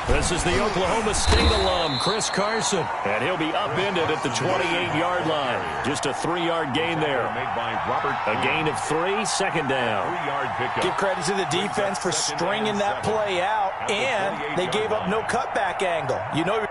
This is the Oklahoma State alum, Chris Carson, and he'll be upended at the 28-yard line. Just a 3-yard gain there. A gain of 3, second down. Give credit to the defense for stringing that play out, and they gave up no cutback angle. You know,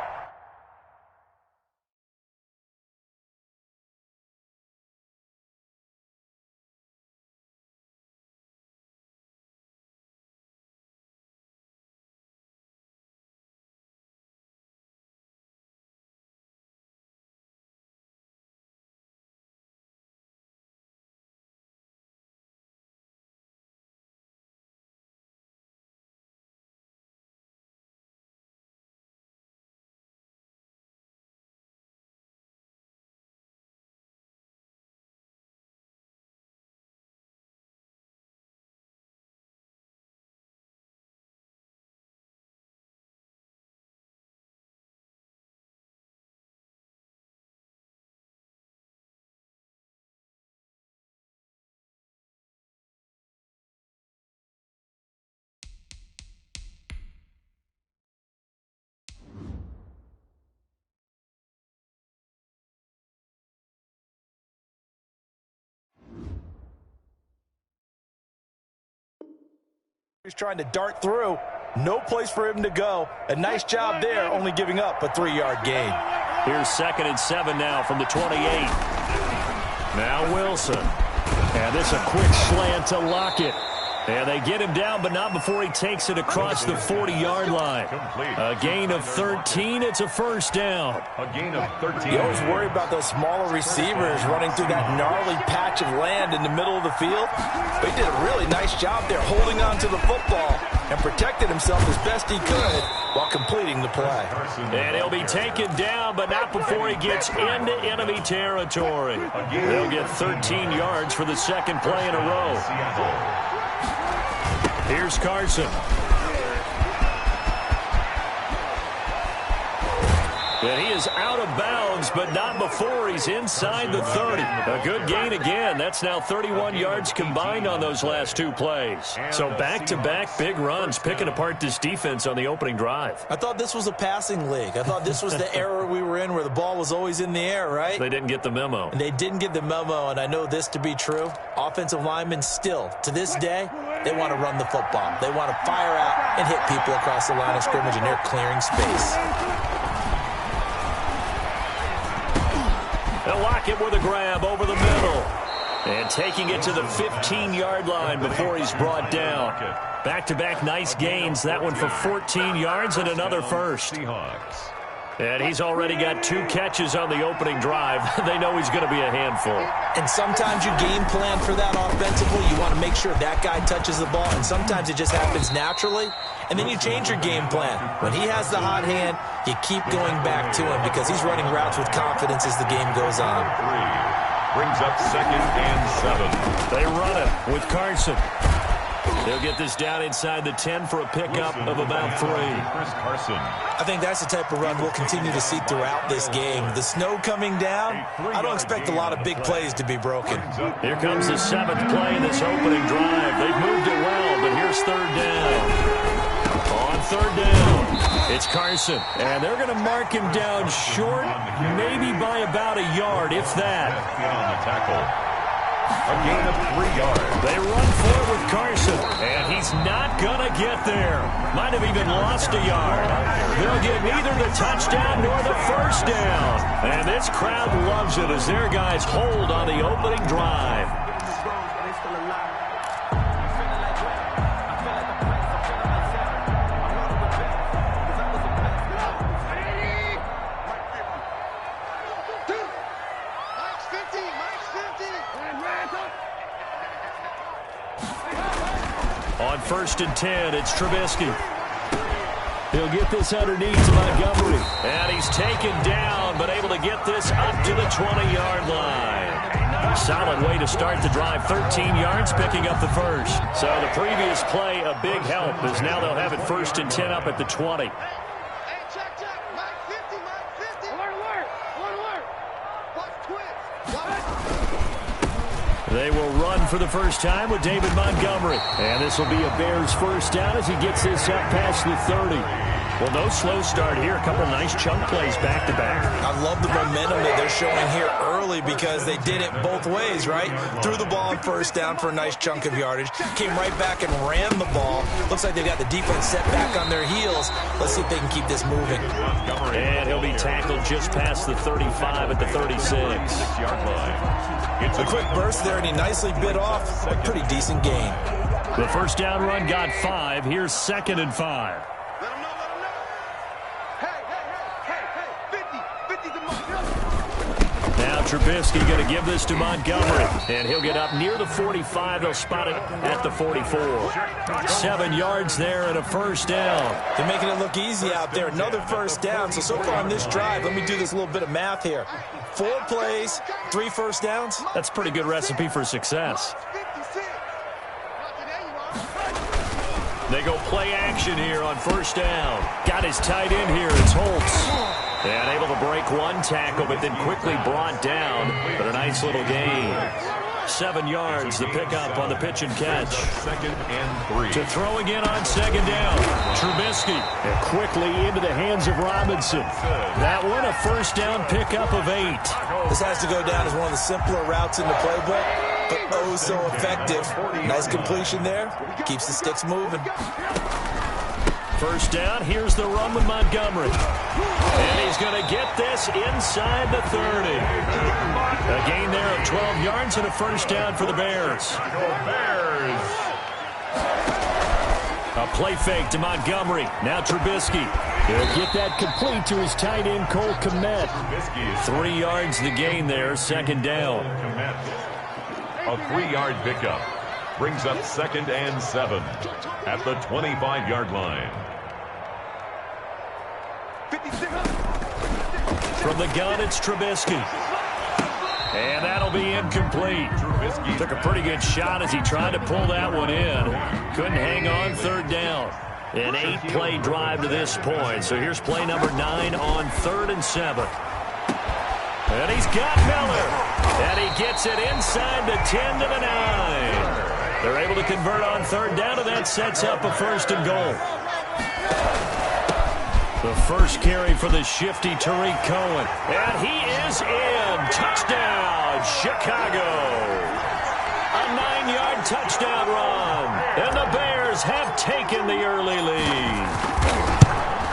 he's trying to dart through. No place for him to go. A nice job there, only giving up a 3-yard gain. Here's 2nd and 7 now from the 28. Now Wilson. And this a quick slant to Lockett. And they get him down, but not before he takes it across the 40-yard line. A gain of 13. It's a first down. A gain of 13. You always worry about those smaller receivers running through that gnarly patch of land in the middle of the field. But he did a really nice job there holding on to the football and protected himself as best he could while completing the play. And he'll be taken down, but not before he gets into enemy territory. They'll get 13 yards for the second play in a row. Here's Carson. And he is out of bounds, but not before he's inside the 30. A good gain again. That's now 31 yards combined on those last 2 plays. So back-to-back big runs, picking apart this defense on the opening drive. I thought this was a passing league. I thought this was the era we were in where the ball was always in the air, right? They didn't get the memo. And they didn't get the memo, and I know this to be true. Offensive linemen still, to this day, they want to run the football. They want to fire out and hit people across the line of scrimmage, and they're clearing space. They'll lock it with a grab over the middle. And taking it to the 15-yard line before he's brought down. Back-to-back nice gains. That one for 14 yards and another first. And he's already got 2 catches on the opening drive. They know he's going to be a handful. And sometimes you game plan for that offensively. You want to make sure that guy touches the ball, and sometimes it just happens naturally. And then you change your game plan. When he has the hot hand, you keep going back to him because he's running routes with confidence as the game goes on. Brings up 2nd and 7. They run it with Carson. They'll get this down inside the 10 for a pickup of about 3. Chris Carson. I think that's the type of run we'll continue to see throughout this game. The snow coming down, I don't expect a lot of big plays to be broken. Here comes the 7th play in this opening drive. They've moved it well, but here's 3rd down. On 3rd down, it's Carson. And they're going to mark him down short, maybe by about a yard, if that. On the tackle. A gain of 3 yards. They run for it with Carson, and he's not going to get there. Might have even lost a yard. They'll get neither the touchdown nor the first down. And this crowd loves it as their guys hold on the opening drive. On 1st and 10, it's Trubisky. He'll get this underneath to Montgomery. And he's taken down, but able to get this up to the 20-yard line. Solid way to start the drive. 13 yards, picking up the first. So the previous play, a big help, as now they'll have it 1st and 10 up at the 20. They will run for the first time with David Montgomery. And this will be a Bears first down as he gets this up past the 30. Well, no slow start here. A couple nice chunk plays back-to-back. I love the momentum that they're showing here early because they did it both ways, right? Threw the ball on first down for a nice chunk of yardage. Came right back and ran the ball. Looks like they've got the defense set back on their heels. Let's see if they can keep this moving. And he'll be tackled just past the 35 at the 36. A quick burst there, and he nicely bit off a pretty decent gain. The first down run got 5. Here's 2nd and 5. Now Trubisky going to give this to Montgomery, and he'll get up near the 45. They'll spot it at the 44. 7 yards there and a first down. They're making it look easy out there. Another first down. So far on this drive, let me do this little bit of math here. 4 plays, 3 first downs. That's a pretty good recipe for success. They go play action here on first down. Got his tight end here. It's Holtz. And able to break one tackle, but then quickly brought down. But a nice little gain. 7 yards, the pickup on the pitch and catch. 2nd and 3. To throw again on 2nd down. Trubisky. And quickly into the hands of Robinson. That one a first down pickup of 8. This has to go down as one of the simpler routes in the playbook, but oh so effective. Nice completion there. Keeps the sticks moving. First down, here's the run with Montgomery. And he's going to get this inside the 30. A gain there of 12 yards and a first down for the Bears. A play fake to Montgomery. Now Trubisky. He'll get that complete to his tight end, Cole Kmet. 3 yards the gain there, 2nd down. A 3-yard pickup brings up 2nd and 7 at the 25-yard line. From the gun, it's Trubisky. And that'll be incomplete. Took a pretty good shot as he tried to pull that one in. Couldn't hang on, 3rd down. An 8-play drive to this point. So here's play number 9 on 3rd and 7. And he's got Miller. And he gets it inside the 10 to the 9. They're able to convert on 3rd down, and that sets up a 1st and goal. The first carry for the shifty Tariq Cohen. And he is in. Touchdown, Chicago. A 9-yard touchdown run. And the Bears have taken the early lead.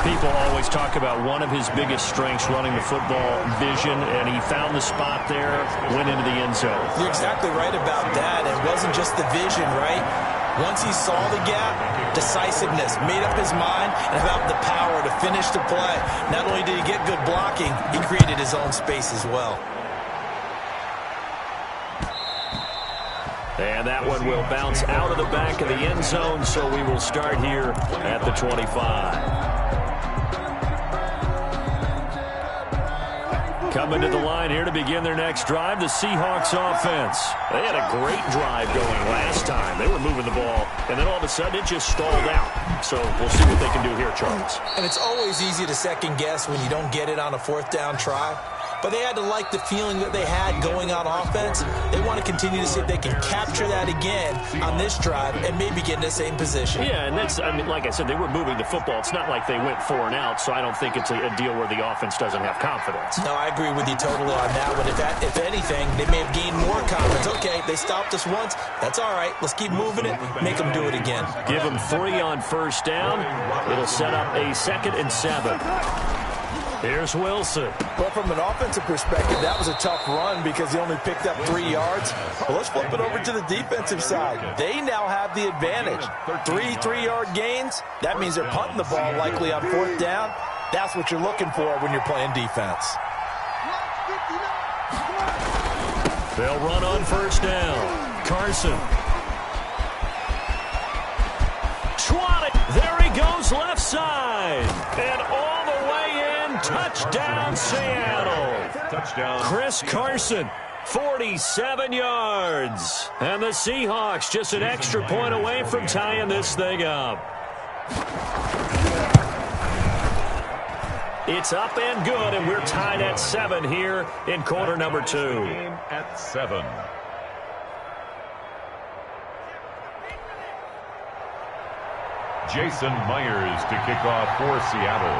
People always talk about one of his biggest strengths running the football, vision, and he found the spot there, went into the end zone. You're exactly right about that. It wasn't just the vision, right? Once he saw the gap, decisiveness, made up his mind, and about the power to finish the play. Not only did he get good blocking, he created his own space as well. And that one will bounce out of the back of the end zone, so we will start here at the 25. Coming to the line here to begin their next drive, the Seahawks offense. They had a great drive going last time. They were moving the ball, and then all of a sudden it just stalled out. So we'll see what they can do here, Charles. And it's always easy to second guess when you don't get it on a 4th down try. But they had to like the feeling that they had going on offense. They want to continue to see if they can capture that again on this drive and maybe get in the same position. Yeah, and that's, I mean, like I said, they were moving the football. It's not like they went 4 and out, so I don't think it's a deal where the offense doesn't have confidence. No, I agree with you totally on that one. If anything, they may have gained more confidence. Okay, they stopped us once. That's all right. Let's keep moving it. Make them do it again. Give them 3 on first down. It'll set up a 2nd and 7. Here's Wilson. Well, from an offensive perspective, that was a tough run because he only picked up 3 yards. Well, let's flip it over to the defensive side. They now have the advantage. 3 3-yard gains. That means they're punting the ball likely on 4th down. That's what you're looking for when you're playing defense. They'll run on first down. Carson. Swat it. There he goes left side. And all the way in. Touchdown, Seattle. Touchdown. Chris Carson, 47 yards. And the Seahawks just an extra point away from tying this thing up. It's up and good, and we're tied at 7 here in quarter number 2. At 7. Jason Myers to kick off for Seattle.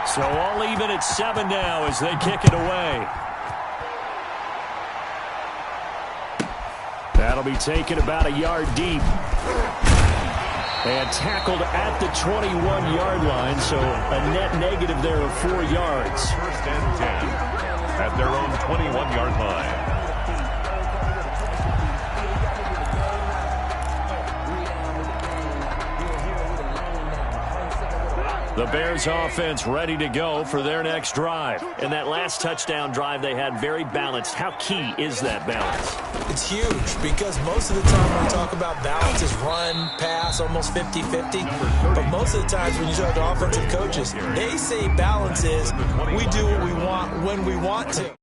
So all even at 7 now as they kick it away. That'll be taken about a yard deep. And tackled at the 21-yard line, so a net negative there of 4 yards. First and 10 at their own 21-yard line. The Bears offense ready to go for their next drive. And that last touchdown drive they had very balanced. How key is that balance? It's huge because most of the time when we talk about balance is run, pass, almost 50-50. But most of the times when you talk to offensive coaches, they say balance is we do what we want when we want to.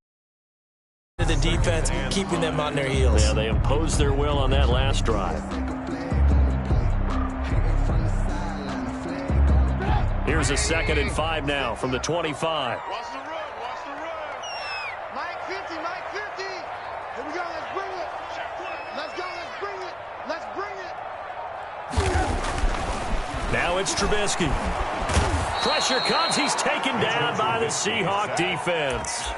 The defense keeping them on their heels. Yeah, they imposed their will on that last drive. Here's a 2nd and 5 now from the 25. Watch the run, watch the run. Mike 50, Mike 50. Here we go, let's bring it. Let's go, let's bring it. Let's bring it. Now it's Trubisky. Pressure comes, he's taken down by the Seahawk defense.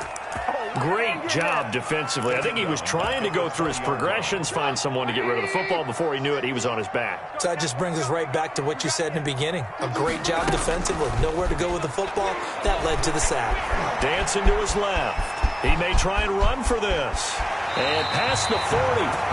Great job defensively. I think he was trying to go through his progressions, find someone to get rid of the football. Before he knew it, he was on his back. So that just brings us right back to what you said in the beginning. A great job defensively. Nowhere to go with the football. That led to the sack. Dancing to his left. He may try and run for this. And past the 40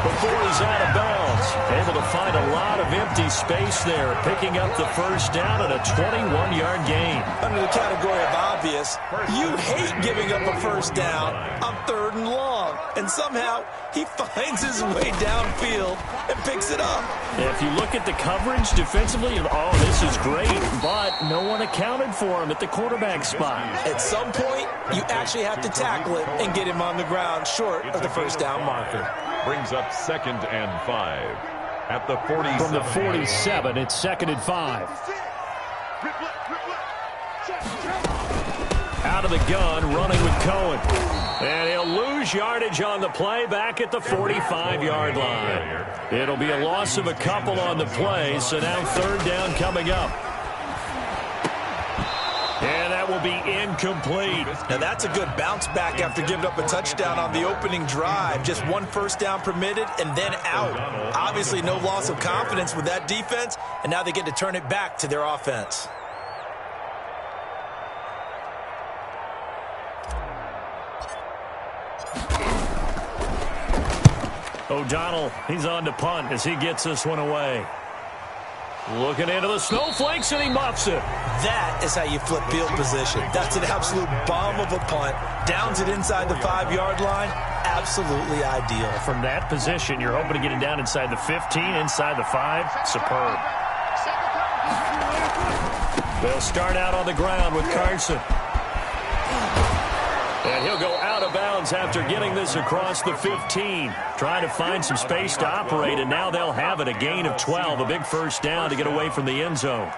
before he's out of bounds. Able to find a lot of empty space there, picking up the first down and a 21-yard gain. Under the category of obvious, you hate giving up a first down on 3rd and long. And somehow he finds his way downfield and picks it up. If you look at the coverage defensively, oh, this is great, but no one accounted for him at the quarterback spot. At some point, you actually have to tackle it and get him on the ground short of the first down marker. Brings up 2nd and 5 at the 47. From the 47, it's 2nd and 5. Out of the gun, running with Cohen. And he'll lose yardage on the play back at the 45-yard line. It'll be a loss of a couple on the play, so now 3rd down coming up. And that will be incomplete. Now that's a good bounce back after giving up a touchdown on the opening drive. Just 1 first down permitted and then out. Obviously no loss of confidence with that defense, and now they get to turn it back to their offense. O'Donnell, he's on to punt as he gets this one away. Looking into the snowflakes, and he muffs it. That is how you flip field position. That's an absolute bomb of a punt. Downs it inside the 5-yard line. Absolutely ideal. From that position, you're hoping to get it down inside the 15, inside the 5. Superb. They'll start out on the ground with Carson. And he'll go out of bounds after getting this across the 15. Trying to find some space to operate, and now they'll have it. A gain of 12, a big first down to get away from the end zone.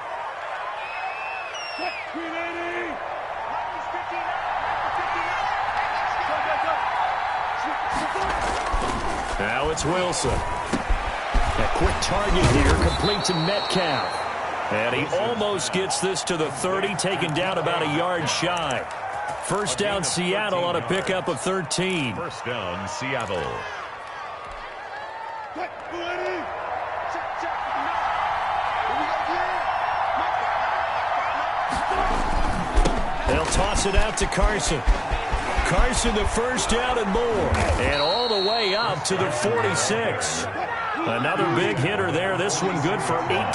Now it's Wilson. A quick target here, complete to Metcalf. And he almost gets this to the 30, taken down about a yard shy. First down, Seattle on a pickup of 13. First down, Seattle. They'll toss it out to Carson. Carson the first down and more. And all the way up to the 46. Another big hitter there. This one good for 18. A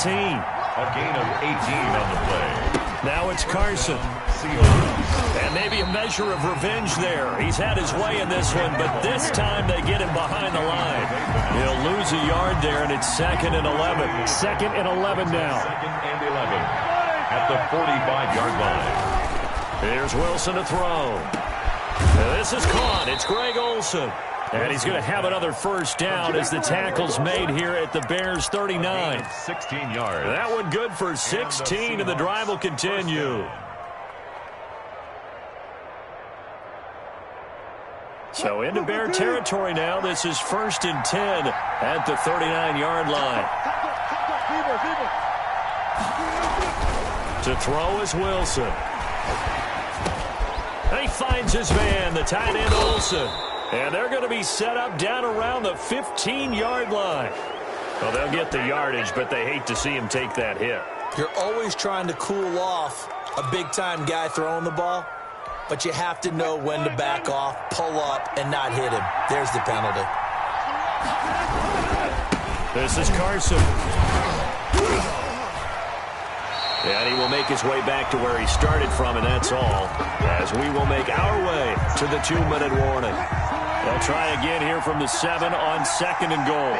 gain of 18 on the play. Now it's Carson. And maybe a measure of revenge there. He's had his way in this one, but this time they get him behind the line. He'll lose a yard there, and it's 2nd and 11. 2nd and 11 now. 2nd and 11 at the 45-yard line. Here's Wilson to throw. This is caught. It's Greg Olsen. And he's going to have another first down as the tackle's made here at the Bears' 39. 16 yards. That one good for 16, and the drive will continue. So into Bear territory now. This is 1st and 10 at the 39-yard line. To throw is Wilson. He finds his man, the tight end Olsen. And they're going to be set up down around the 15-yard line. Well, they'll get the yardage, but they hate to see him take that hit. You're always trying to cool off a big-time guy throwing the ball, but you have to know when to back off, pull up, and not hit him. There's the penalty. This is Carson. And he will make his way back to where he started from, and that's all, as we will make our way to the 2-minute warning. They'll try again here from the 7 on 2nd and goal.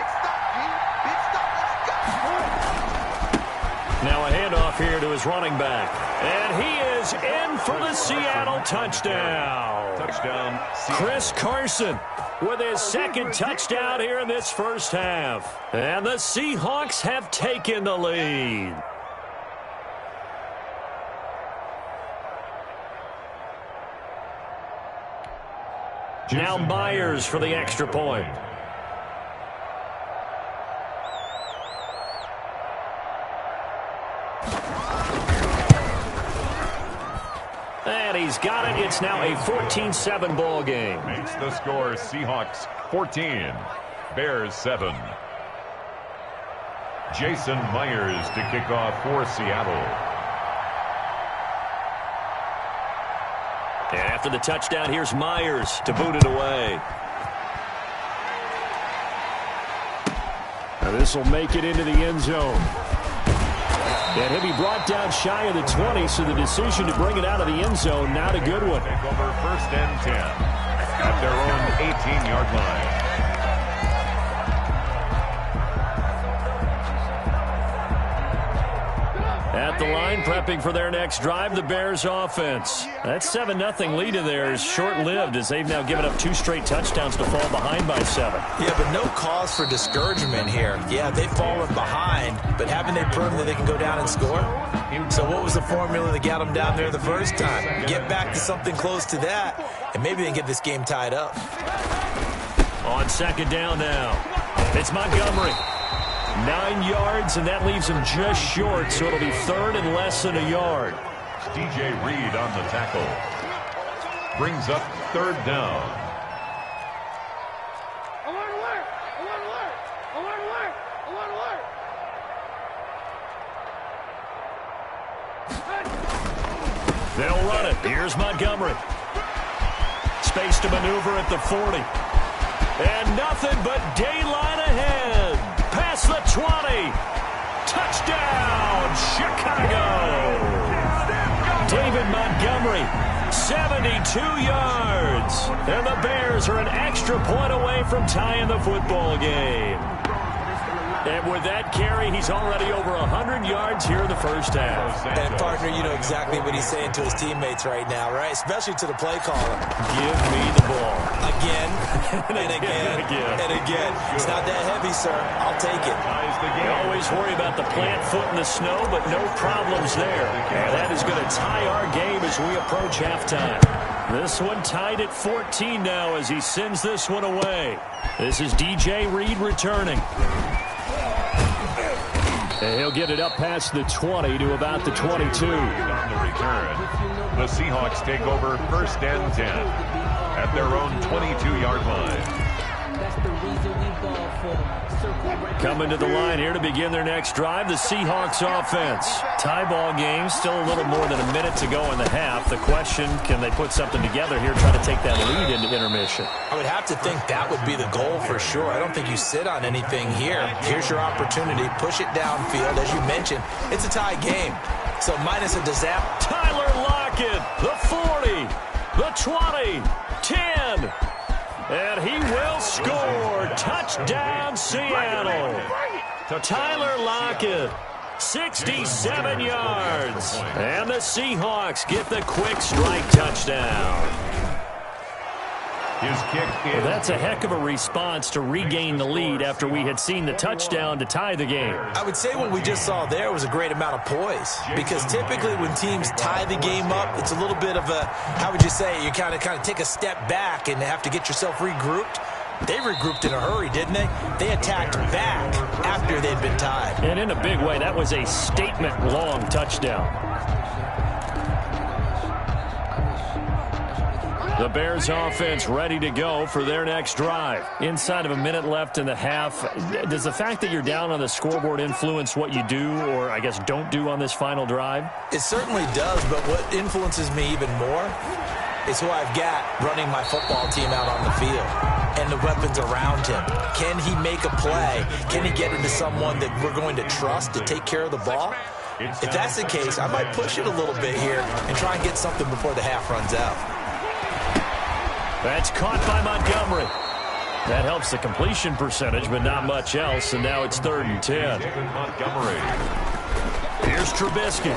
Now a handoff here to his running back. And he is in for the Seattle touchdown. Touchdown, Chris Carson with his 2nd touchdown here in this first half. And the Seahawks have taken the lead. Now Myers for the extra point. And he's got it. It's now a 14-7 ball game. Makes the score Seahawks 14, Bears 7. Jason Myers to kick off for Seattle. And after the touchdown, here's Myers to boot it away. Now this will make it into the end zone. And he'll be brought down shy of the 20, so the decision to bring it out of the end zone, not a good one. Take over 1st and 10 at their own 18-yard line. At the line, prepping for their next drive, the Bears offense. That 7-0 lead of theirs short-lived, as they've now given up 2 straight touchdowns to fall behind by 7. Yeah, but no cause for discouragement here. Yeah, they've fallen behind, but haven't they proven that they can go down and score? So what was the formula that got them down there the first time? Get back to something close to that, and maybe they can get this game tied up. On 2nd down now, it's Montgomery. 9 yards, and that leaves him just short, so it'll be 3rd and less than a yard. DJ Reed on the tackle. Brings up 3rd down. They'll run it. Here's Montgomery. Space to maneuver at the 40. And nothing but daylight ahead. Past the 20. Touchdown, Chicago. David Montgomery, 72 yards. And the Bears are an extra point away from tying the football game. And with that carry, he's already over 100 yards here in the first half. And, partner, you know exactly what he's saying to his teammates right now, right? Especially to the play caller. Give me the ball. Again, and again, and again. It's not that heavy, sir. I'll take it. You always worry about the plant foot in the snow, but no problems there. And that is going to tie our game as we approach halftime. This one tied at 14 now as he sends this one away. This is DJ Reed returning. And he'll get it up past the 20 to about the 22. On the return, the Seahawks take over 1st and 10 at their own 22-yard line. Coming to the line here to begin their next drive, the Seahawks offense. Tie ball game, still a little more than a minute to go in the half. The question, can they put something together here, try to take that lead into intermission? I would have to think that would be the goal for sure. I don't think you sit on anything here. Here's your opportunity. Push it downfield. As you mentioned, it's a tie game. So minus a disaster. Tyler Lockett, the 40, the 20, 10. And he will score. Touchdown, Seattle. Tyler Lockett, 67 yards. And the Seahawks get the quick strike touchdown. His kick is... Well, that's a heck of a response to regain the lead after we had seen the touchdown to tie the game. I would say what we just saw there was a great amount of poise, because typically when teams tie the game up, it's a little bit of a, how would you say, you kind of take a step back and have to get yourself regrouped. They regrouped in a hurry, didn't they? They attacked back after they'd been tied. And in a big way, that was a statement-long touchdown. The Bears offense ready to go for their next drive. Inside of a minute left in the half, does the fact that you're down on the scoreboard influence what you do or, I guess, don't do on this final drive? It certainly does, but what influences me even more is who I've got running my football team out on the field and the weapons around him. Can he make a play? Can he get into someone that we're going to trust to take care of the ball? If that's the case, I might push it a little bit here and try and get something before the half runs out. That's caught by Montgomery. That helps the completion percentage, but not much else, and now it's 3rd and 10. Montgomery. Here's Trubisky.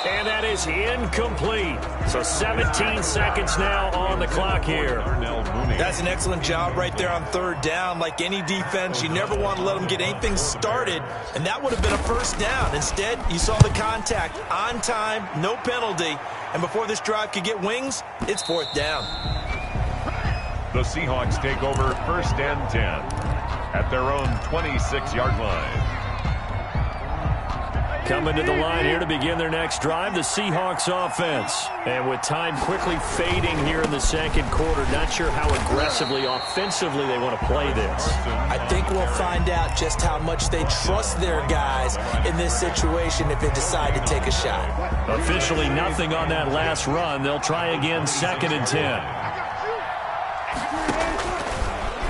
And that is incomplete. So 17 seconds now on the clock here. That's an excellent job right there on 3rd down. Like any defense, you never want to let them get anything started, and that would have been a 1st down. Instead, you saw the contact on time, no penalty, and before this drive could get wings, it's 4th down. The Seahawks take over 1st and 10 at their own 26-yard line. Coming to the line here to begin their next drive, the Seahawks offense. And with time quickly fading here in the 2nd quarter, not sure how aggressively, offensively they want to play this. I think we'll find out just how much they trust their guys in this situation if they decide to take a shot. Officially nothing on that last run. They'll try again 2nd and 10.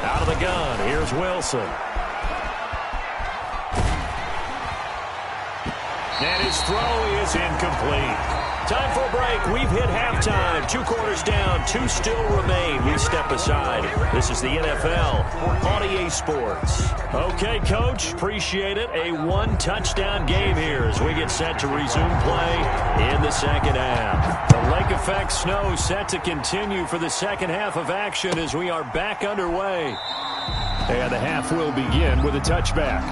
Out of the gun, here's Wilson. And his throw is incomplete. Time for a break. We've hit halftime. 2 quarters down. 2 still remain. We step aside. This is the NFL on EA Sports. Okay, Coach. Appreciate it. A 1-touchdown game here as we get set to resume play in the 2nd half. The lake effect snow set to continue for the 2nd half of action as we are back underway. And the half will begin with a touchback.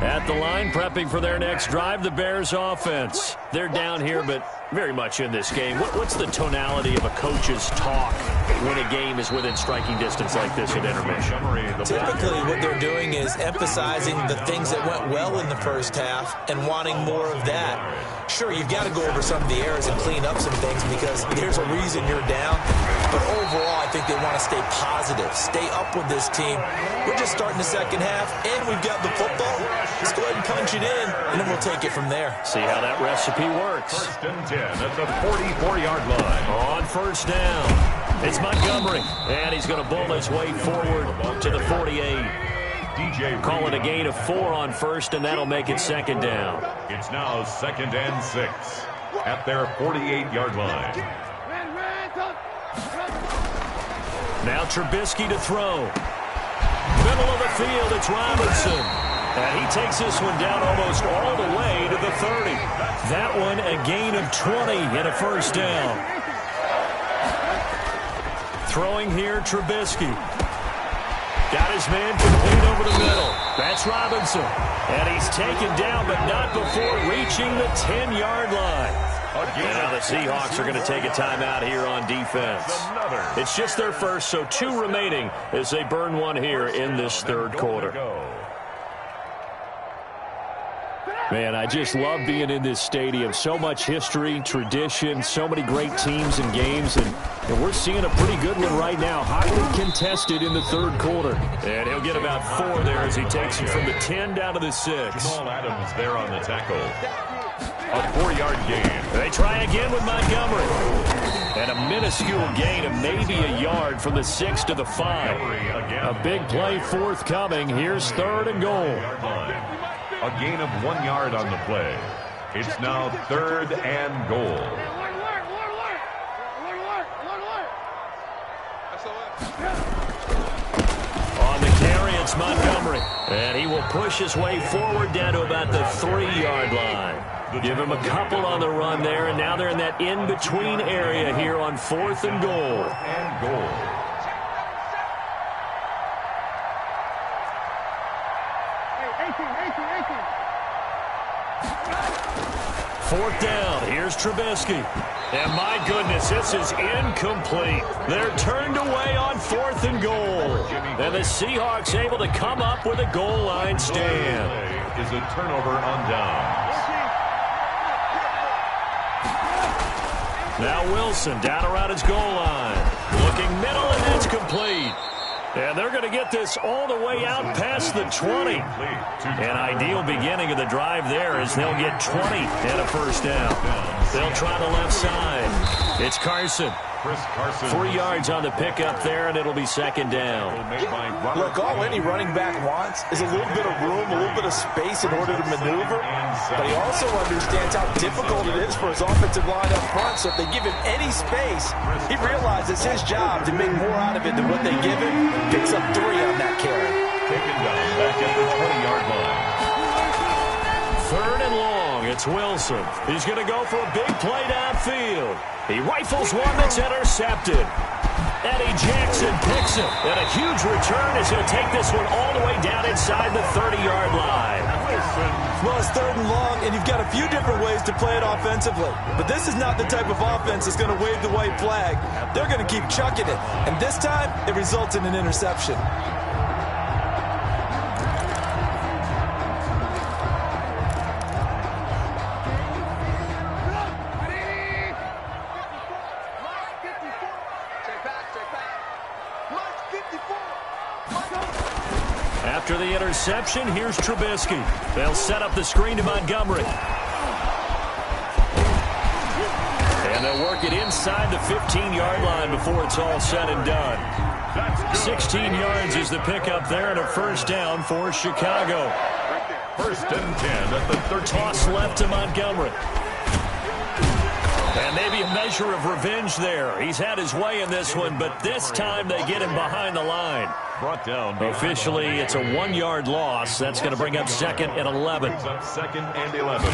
At the line, prepping for their next drive, the Bears offense. They're down here, but very much in this game. What's the tonality of a coach's talk when a game is within striking distance like this at intermission? Typically, what they're doing is emphasizing the things that went well in the 1st half and wanting more of that. Sure, you've got to go over some of the errors and clean up some things because there's a reason you're down. But overall, I think they want to stay positive, stay up with this team. We're just starting the 2nd half, and we've got the football. Let's go ahead and punch it in, and then we'll take it from there. See how that recipe works. 1st and 10 at the 44-yard line. On 1st down, it's Montgomery, and he's going to bull his way forward to the 48. Calling a gain of 4 on 1st, and that'll make it 2nd down. It's now 2nd and 6 at their 48-yard line. Now Trubisky to throw. Middle of the field, it's Robinson. And he takes this one down almost all the way to the 30. That one a gain of 20 and a 1st down. Throwing here, Trubisky. Got his man complete over the middle. That's Robinson. And he's taken down, but not before reaching the 10-yard line. And now the Seahawks are going to take a timeout here on defense. It's just their first, so 2 remaining as they burn one here in this 3rd quarter. Man, I just love being in this stadium. So much history, tradition, so many great teams and games, and we're seeing a pretty good one right now. Highly contested in the 3rd quarter. And he'll get about 4 there as he takes it from the 10 down to the 6. Jamal Adams there on the tackle. A 4-yard gain. They try again with Montgomery. And a minuscule gain of maybe a yard from the 6 to the 5. A big play forthcoming. Here's 3rd and goal. A gain of 1 yard on the play. It's now 3rd and goal. On the carry, it's Montgomery. And he will push his way forward down to about the 3-yard line. Give him a couple on the run there, and now they're in that in-between area here on 4th and goal. Fourth down. Here's Trubisky. And my goodness, this is incomplete. They're turned away on 4th and goal. And the Seahawks able to come up with a goal line stand. Is a turnover on downs. Now Wilson down around his goal line. Looking middle, and that's complete. And they're going to get this all the way out past the 20. An ideal beginning of the drive there as they'll get 20 and a first down. They'll try the left side. It's Carson. 3 yards on the pickup there, and it'll be second down. Look, all any running back wants is a little bit of room, a little bit of space in order to maneuver. But he also understands how difficult it is for his offensive line up front. So if they give him any space, he realizes it's his job to make more out of it than what they give him. Picks up 3 on that carry. Taken down back at the 20-yard line. 3rd and long. It's Wilson. He's going to go for a big play downfield. He rifles one that's intercepted. Eddie Jackson picks him. And a huge return as he'll take this one all the way down inside the 30-yard line. Well, it's 3rd and long, and you've got a few different ways to play it offensively. But this is not the type of offense that's going to wave the white flag. They're going to keep chucking it. And this time, it results in an interception. After the interception, here's Trubisky. They'll set up the screen to Montgomery. And they'll work it inside the 15-yard line before it's all said and done. 16 yards is the pickup there, and a first down for Chicago. 1st and 10 at the 13. Toss left to Montgomery. And maybe a measure of revenge there. He's had his way in this one, but this time they get him behind the line. Brought down. Officially, it's a 1-yard loss. That's going to bring up 2nd and 11. Brings up 2nd and 11.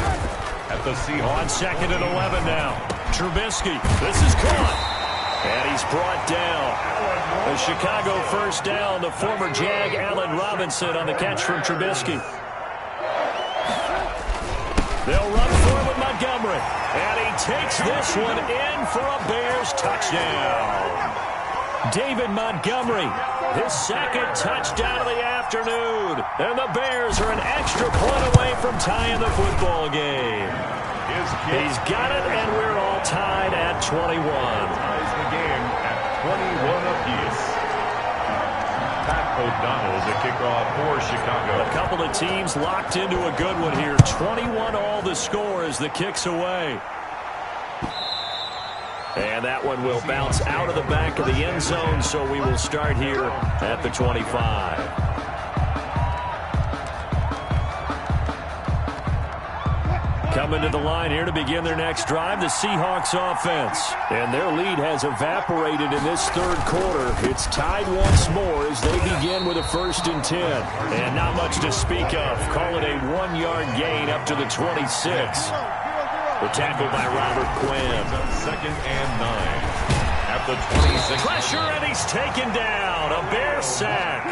At the Seahawks. On 2nd and 11 now. Trubisky. This is caught. And he's brought down. The Chicago first down. The former Jag, Allen Robinson, on the catch from Trubisky. They'll run for it with Montgomery. And he takes this one in for a Bears touchdown. David Montgomery, his 2nd touchdown of the afternoon. And the Bears are an extra point away from tying the football game. He's got it, and we're all tied at 21. Ties the game at 21 apiece. Pat O'Donnell, the kickoff for Chicago. A couple of teams locked into a good one here. 21 all the score as the kick's away. And that one will bounce out of the back of the end zone, so we will start here at the 25. Coming to the line here to begin their next drive, the Seahawks offense. And their lead has evaporated in this 3rd quarter. It's tied once more as they begin with a 1st and 10. And not much to speak of. Call it a 1-yard gain up to the 26. The tackle by Robert Quinn. 2nd and 9. At the 26. Pressure, and he's taken down. A Bear sack.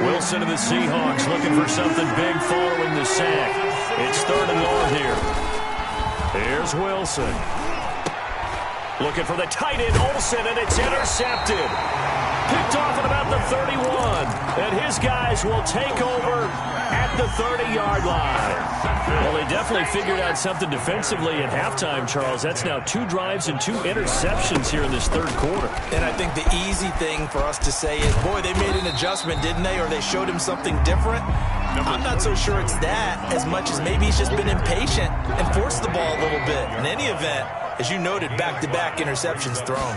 Wilson of the Seahawks looking for something big following the sack. It's 3rd and long here. Here's Wilson. Looking for the tight end, Olsen, and it's intercepted. Picked off at about the 31. And his guys will take over at the 30-yard line. Well, they definitely figured out something defensively at halftime, Charles. That's now 2 drives and 2 interceptions here in this 3rd quarter. And I think the easy thing for us to say is, boy, they made an adjustment, didn't they? Or they showed him something different. I'm not so sure it's that as much as maybe he's just been impatient and forced the ball a little bit. In any event, as you noted, back-to-back interceptions thrown.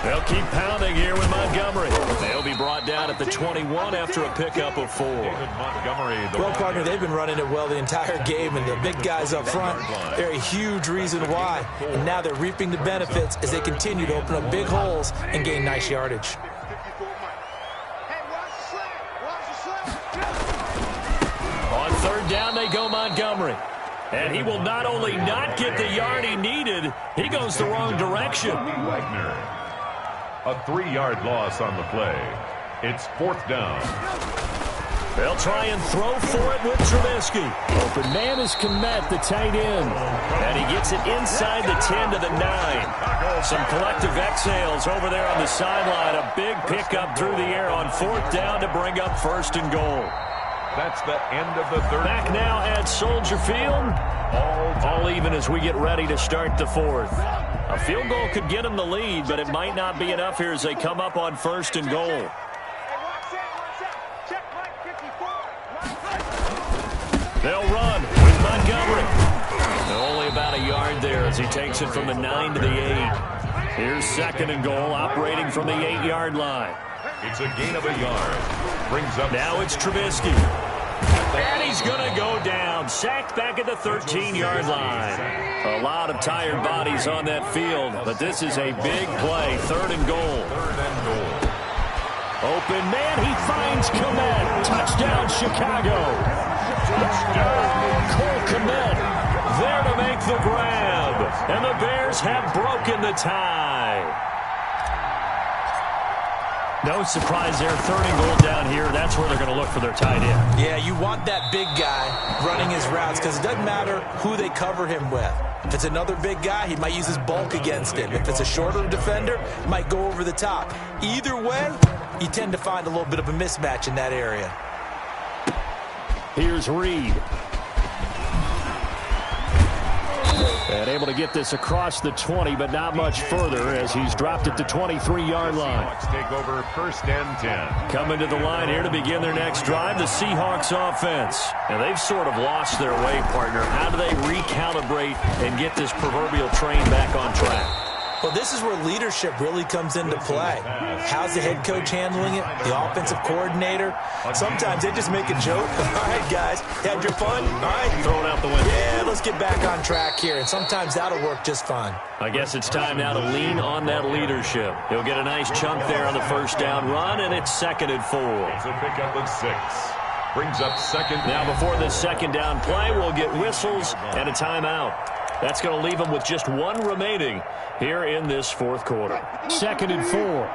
They'll keep pounding here with Montgomery. They'll be brought down at the 21 after a pickup of 4. Well, partner, they've been running it well the entire game, and the big guys up front, they're a huge reason why. And now they're reaping the benefits as they continue to open up big holes and gain nice yardage. On 3rd down, they go Montgomery. And he will not only not get the yard he needed, he goes the wrong direction. Wagner. A 3-yard loss on the play. It's 4th down. They'll try and throw for it with Trubisky. Open man is Kmet, the tight end. And he gets it inside the 10 to the 9. Some collective exhales over there on the sideline. A big pickup through the air on 4th down to bring up 1st and goal. That's the end of the 3rd. Back now at Soldier Field. All even as we get ready to start the 4th. A field goal could get them the lead, but it might not be enough here as they come up on 1st and goal. They'll run with Montgomery. Only about a yard there as he takes it from the 9 to the 8. Here's 2nd and goal, operating from the 8-yard line. It's a gain of a yard. Brings up. Now it's Trubisky. And he's going to go down. Sacked back at the 13-yard line. A lot of tired bodies on that field, but this is a big play. 3rd and goal. Open man, he finds Kmet. Touchdown, Chicago. Cole Kmet there to make the grab. And the Bears have broken the tie. No surprise there. 3rd and goal down here. That's where they're going to look for their tight end. Yeah, you want that big guy running his routes because it doesn't matter who they cover him with. If it's another big guy, he might use his bulk against him. If it's a shorter defender, he might go over the top. Either way, you tend to find a little bit of a mismatch in that area. Here's Reed. And able to get this across the 20, but not much further as he's dropped at the 23-yard line. Seahawks take over 1st and 10. Coming to the line here to begin their next drive, the Seahawks offense. And they've sort of lost their way, partner. How do they recalibrate and get this proverbial train back on track? Well, this is where leadership really comes into play. How's the head coach handling it? The offensive coordinator? Sometimes they just make a joke. All right, guys, had your fun? All right. Throw it out the window. Yeah, let's get back on track here. And sometimes that'll work just fine. I guess it's time now to lean on that leadership. He'll get a nice chunk there on the 1st down run, and it's 2nd and 4. It's a pickup of 6. Brings up 2nd. Now before this 2nd down play, we'll get whistles and a timeout. That's going to leave them with just 1 remaining here in this 4th quarter. 2nd and 4.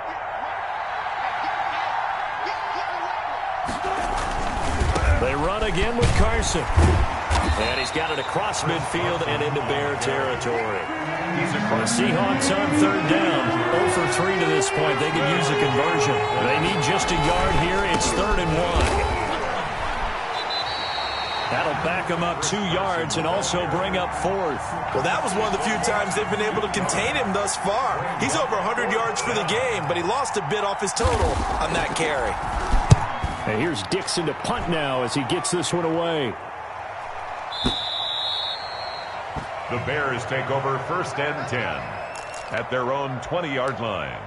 They run again with Carson. And he's got it across midfield and into Bear territory. The Seahawks on 3rd down. 0 for 3 to this point. They could use a conversion. They need just a yard here. It's 3rd and 1. That'll back them up 2 yards and also bring up 4th. Well, that was one of the few times they've been able to contain him thus far. He's over 100 yards for the game, but he lost a bit off his total on that carry. And here's Dixon to punt now as he gets this one away. The Bears take over 1st and 10 at their own 20-yard line.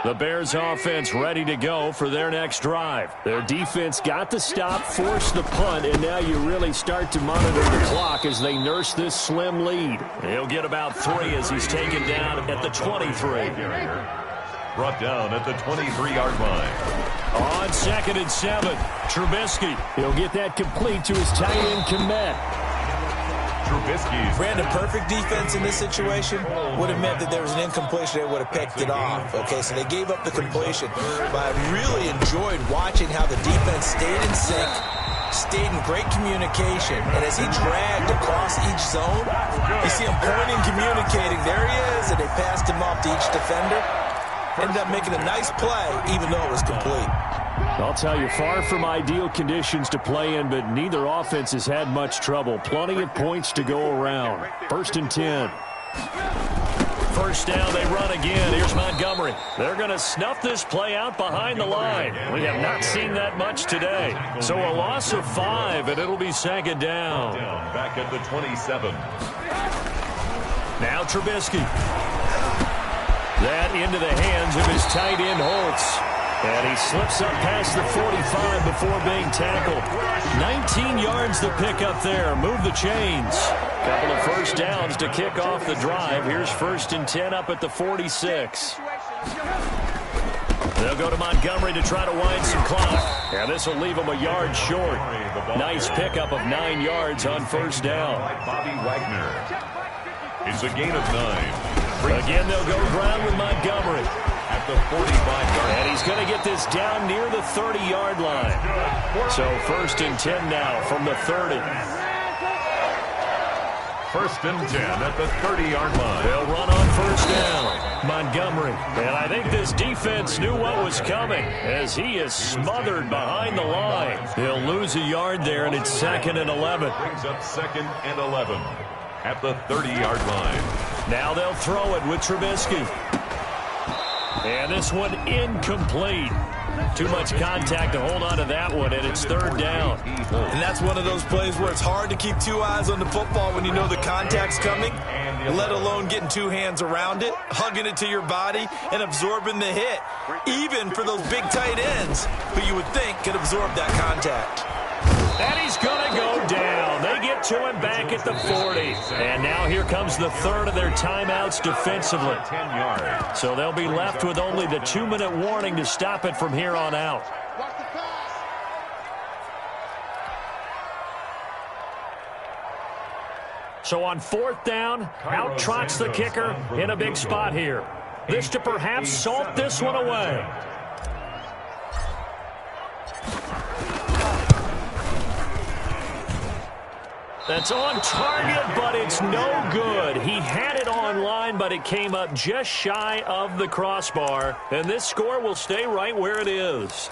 The Bears offense ready to go for their next drive. Their defense got the stop, forced the punt, and now you really start to monitor the clock as they nurse this slim lead. He'll get about 3 as he's taken down at the 23. Brought down at the 23-yard line. On 2nd and 7, Trubisky. He'll get that complete to his tight end, Kmet. Trubisky's. Brandon, perfect defense in this situation would have meant that there was an incompletion. They would have picked it off. Okay, so they gave up the completion. But I really enjoyed watching how the defense stayed in sync, stayed in great communication. And as he dragged across each zone, you see him pointing, communicating. There he is, and they passed him off to each defender. Ended up making a nice play, even though it was complete. I'll tell you, far from ideal conditions to play in, but neither offense has had much trouble. Plenty of points to go around. 1st and 10. 1st down, they run again. Here's Montgomery. They're going to snuff this play out behind the line. We have not seen that much today. So a loss of 5, and it'll be 2nd down. Back at the 27. Now Trubisky. That into the hands of his tight end, Holtz. And he slips up past the 45 before being tackled. 19 yards to pick up there. Move the chains. Couple of 1st downs to kick off the drive. Here's 1st and 10 up at the 46. They'll go to Montgomery to try to wind some clock. And this will leave them a yard short. Nice pickup of 9 yards on first down. Bobby Wagner. It's a gain of 9. Again, they'll go ground with Montgomery. At the 45-yard line. And he's going to get this down near the 30-yard line. So 1st and 10 now from the 30. 1st and 10 at the 30-yard line. They'll run on first down. Montgomery. And I think this defense knew what was coming as he is smothered behind the line. They'll lose a yard there, and it's 2nd and 11. Brings up 2nd and 11 at the 30-yard line. Now they'll throw it with Trubisky. And this one incomplete. Too much contact to hold on to that one, and it's 3rd down. And that's one of those plays where it's hard to keep 2 eyes on the football when you know the contact's coming, let alone getting 2 hands around it, hugging it to your body, and absorbing the hit, even for those big tight ends who you would think could absorb that contact. And he's going to go down. They get to him back at the 40. And now here comes the 3rd of their timeouts defensively. 10 yards. So they'll be left with only the 2-minute warning to stop it from here on out. So on 4th down, out trots the kicker in a big spot here. This to perhaps salt this one away. That's on target, but it's no good. He had it on line, but it came up just shy of the crossbar. And this score will stay right where it is.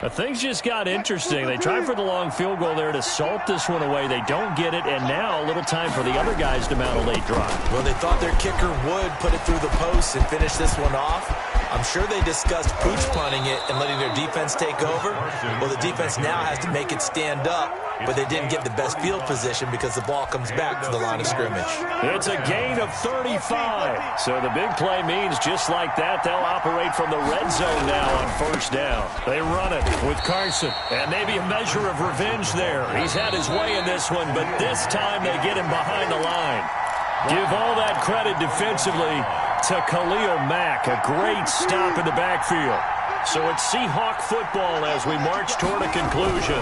Things just got interesting. They tried for the long field goal there to salt this one away. They don't get it, and now a little time for the other guys to mount a late drive. Well, they thought their kicker would put it through the post and finish this one off. I'm sure they discussed pooch punting it and letting their defense take over. Well, the defense now has to make it stand up, but they didn't get the best field position because the ball comes back to the line of scrimmage. It's a gain of 35. So the big play means just like that, they'll operate from the red zone now on first down. They run it with Carson, and maybe a measure of revenge there. He's had his way in this one, but this time they get him behind the line. Give all that credit defensively to Khalil Mack. A great stop in the backfield. So it's Seahawk football as we march toward a conclusion.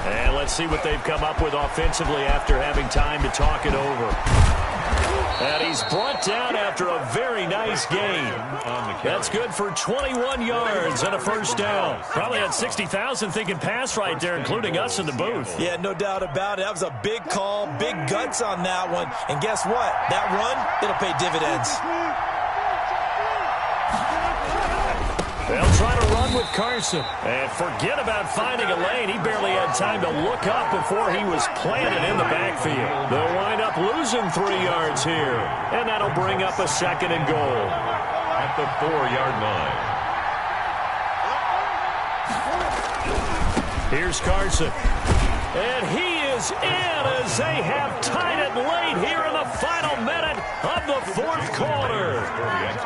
And let's see what they've come up with offensively after having time to talk it over. And he's brought down after a very nice gain. That's good for 21 yards and a first down. Probably had 60,000 thinking pass right there, including us in the booth. Yeah, no doubt about it. That was a big call, big guts on that one. And guess what? That run, it'll pay dividends. They'll try to run with Carson. And forget about finding a lane. He barely had time to look up before he was planted in the backfield. They'll wind up losing 3 yards here. And that'll bring up a 2nd and goal. At the 4-yard line. Here's Carson. And he is in as they have tied it late here in the final minute of the 4th quarter.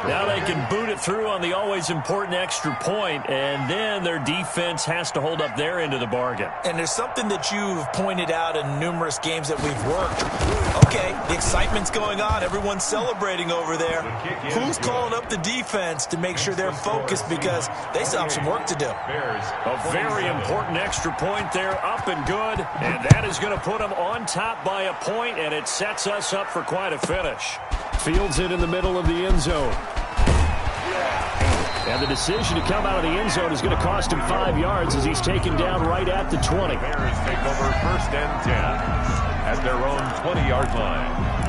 Now they can boot it through on the always important extra point, and then their defense has to hold up their end of the bargain. And there's something that you've pointed out in numerous games that we've worked. Okay, the excitement's going on. Everyone's celebrating over there. Who's calling up the defense to make sure they're focused because they still have some work to do? A very important extra point there, up and good. And that is going to put them on top by a point, and it sets us up for quite a finish. Fields it in the middle of the end zone. And the decision to come out of the end zone is going to cost him 5 yards as he's taken down right at the 20. Bears take over 1st and 10 at their own 20-yard line.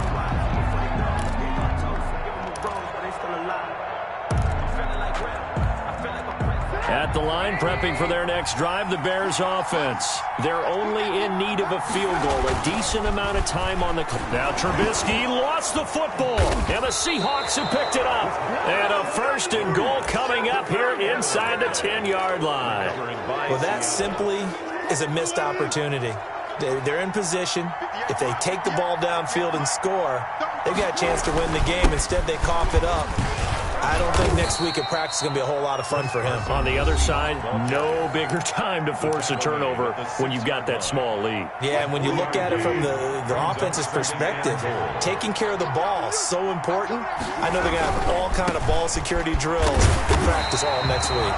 At the line, prepping for their next drive, the Bears offense. They're only in need of a field goal, a decent amount of time on the clock. Now Trubisky lost the football, and the Seahawks have picked it up. And a 1st and goal coming up here inside the 10-yard line. Well, that simply is a missed opportunity. They're in position. If they take the ball downfield and score, they've got a chance to win the game. Instead, they cough it up. I don't think next week at practice is going to be a whole lot of fun for him. On the other side, no bigger time to force a turnover when you've got that small lead. Yeah, and when you look at it from the offense's perspective, taking care of the ball is so important. I know they're going to have all kind of ball security drills in practice all next week.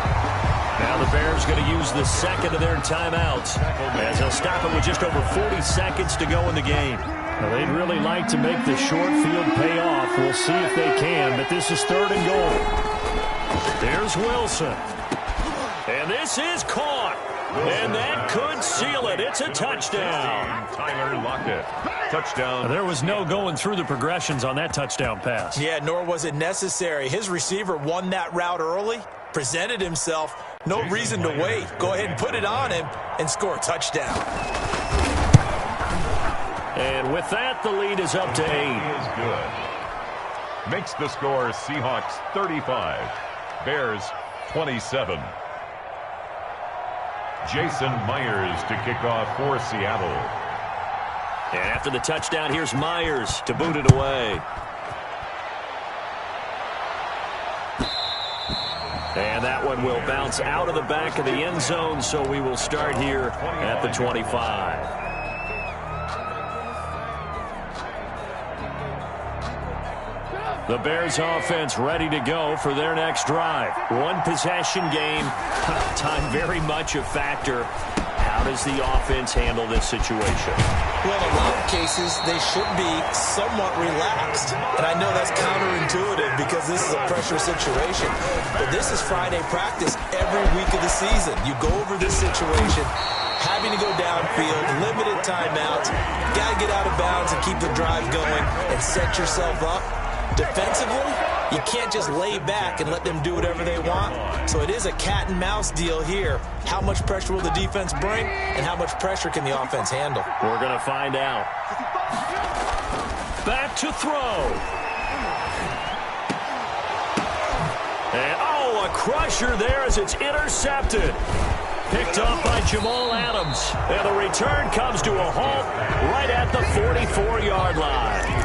Now the Bears going to use the second of their timeouts as they'll stop it with just over 40 seconds to go in the game. Well, they'd really like to make the short field pay off. We'll see if they can, but this is 3rd and goal. There's Wilson. And this is caught. And that could seal it. It's a touchdown. Tyler Lockett. Touchdown. There was no going through the progressions on that touchdown pass. Yeah, nor was it necessary. His receiver won that route early, presented himself. No reason to wait. Go ahead and put it on him and score a touchdown. And with that, the lead is up to 8. Is good. Makes the score Seahawks 35. Bears 27. Jason Myers to kick off for Seattle. And after the touchdown, here's Myers to boot it away. And that one will bounce out of the back of the end zone, so we will start here at the 25. The Bears offense ready to go for their next drive. One possession game. Time very much a factor. How does the offense handle this situation? Well, in a lot of cases, they should be somewhat relaxed. And I know that's counterintuitive because this is a pressure situation. But this is Friday practice every week of the season. You go over this situation, having to go downfield, limited timeouts. Got to get out of bounds and keep the drive going and set yourself up. Defensively, you can't just lay back and let them do whatever they want. So it is a cat and mouse deal here. How much pressure will the defense bring, and how much pressure can the offense handle? We're going to find out. Back to throw. And, a crusher there as it's intercepted. Picked up by Jamal Adams. And the return comes to a halt right at the 44-yard line.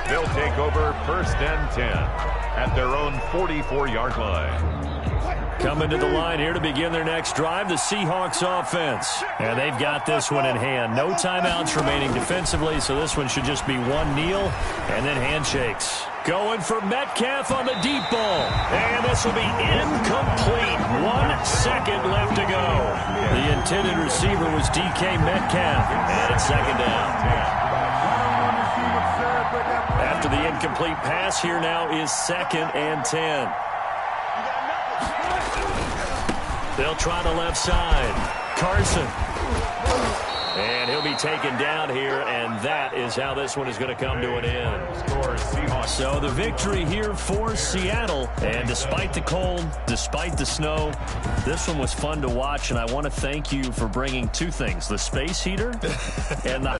They'll take over 1st and 10 at their own 44-yard line. Coming to the line here to begin their next drive, the Seahawks offense. And they've got this one in hand. No timeouts remaining defensively, so this one should just be one kneel and then handshakes. Going for Metcalf on the deep ball. And this will be incomplete. 1 second left to go. The intended receiver was DK Metcalf. And it's 2nd down. After the incomplete pass, here now is 2nd and 10. They'll try the left side. Carson. And he'll be taken down here, and that is how this one is going to come to an end. So the victory here for Seattle. And despite the cold, despite the snow, this one was fun to watch, and I want to thank you for bringing 2 things, the space heater and the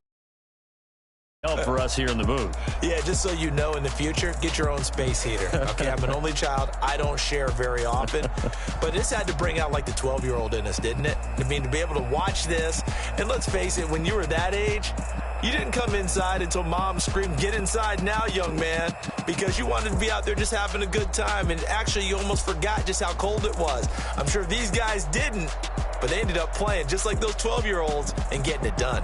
help for us here in the booth. Yeah, just so you know, in the future, get your own space heater. Okay, I'm an only child. I don't share very often. But this had to bring out, like, the 12-year-old in us, didn't it? I mean, to be able to watch this. And let's face it, when you were that age, you didn't come inside until Mom screamed, "Get inside now, young man," because you wanted to be out there just having a good time. And actually, you almost forgot just how cold it was. I'm sure these guys didn't, but they ended up playing just like those 12-year-olds and getting it done.